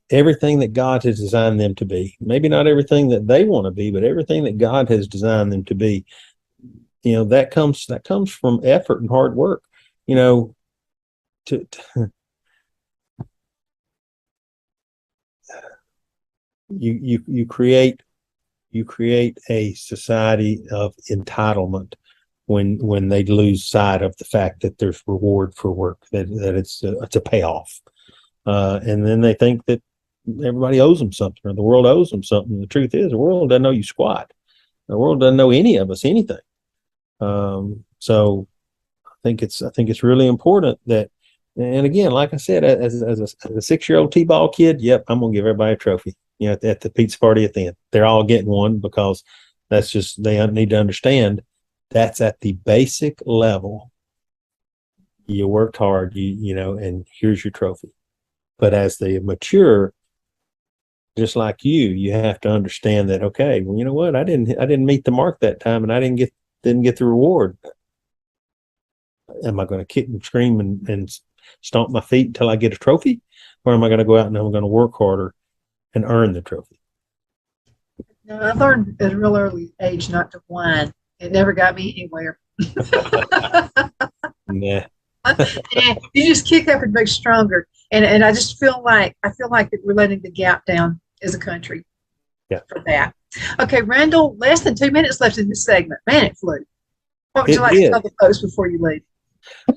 everything that God has designed them to be? Maybe not everything that they want to be, but everything that God has designed them to be. That comes from effort and hard work. You create a society of entitlement when they lose sight of the fact that there's reward for work, that it's a payoff, and then they think that everybody owes them something or the world owes them something. The truth is, the world doesn't owe you squat. The world doesn't owe any of us anything. So I think it's really important that. And again, like I said, as a 6-year-old T-ball kid, yep, I'm gonna give everybody a trophy. At the pizza party at the end, they're all getting one because that's just, they need to understand that's at the basic level. You worked hard, and here's your trophy. But as they mature, just like you have to understand that, okay, well, you know what, I didn't meet the mark that time, and I didn't get the reward. Am I going to kick and scream and stomp my feet until I get a trophy, or am I going to go out and I'm going to work harder and earn the trophy? No, I learned at a real early age not to whine. It never got me anywhere. Nah. And you just kick up and make stronger. And I just feel like that we're letting the gap down as a country. Yeah. For that. Okay, Randall, less than 2 minutes left in this segment. Man, it flew. What would you like to tell the folks before you leave?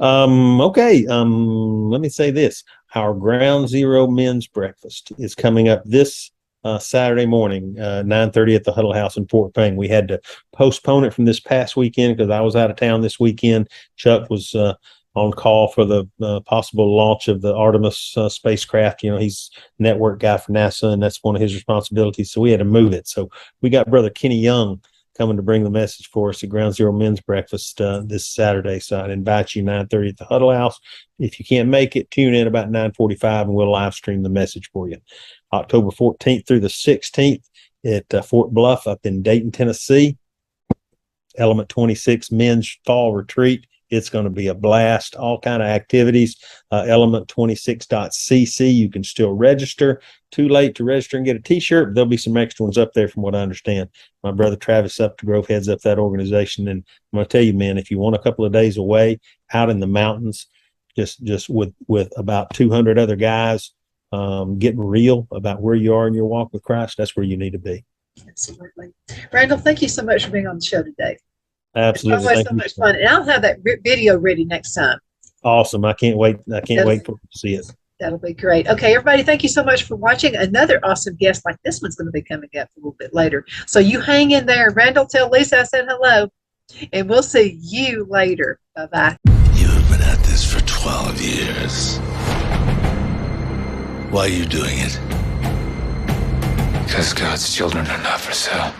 Okay. Let me say this. Our Ground Zero Men's Breakfast is coming up this Saturday morning, 9:30 at the Huddle House in Fort Payne. We had to postpone it from this past weekend because I was out of town this weekend. Chuck was on call for the possible launch of the Artemis spacecraft. He's network guy for NASA, and that's one of his responsibilities. So we had to move it. So we got Brother Kenny Young coming to bring the message for us at Ground Zero Men's Breakfast this Saturday. So I'd invite you 9:30 at the Huddle House. If you can't make it, tune in about 9:45 and we'll live stream the message for you. October 14th through the 16th at Fort Bluff up in Dayton, Tennessee. Element 26 Men's Fall Retreat. It's going to be a blast. All kind of activities. Element26.cc. You can still register. Too late to register and get a T-shirt. There'll be some extra ones up there, from what I understand. My brother Travis up to Grove heads up that organization, and I'm going to tell you, man, if you want a couple of days away out in the mountains, just with about 200 other guys, getting real about where you are in your walk with Christ, that's where you need to be. Absolutely, Randall. Thank you so much for being on the show today. Absolutely. It's always so much fun. And I'll have that video ready next time. Awesome. I can't wait. I can't wait to see it. That'll be great. Okay, everybody, thank you so much for watching. Another awesome guest like this one's going to be coming up a little bit later. So you hang in there. Randall, tell Lisa I said hello. And we'll see you later. Bye-bye. You have been at this for 12 years. Why are you doing it? Because God's children are not for sale.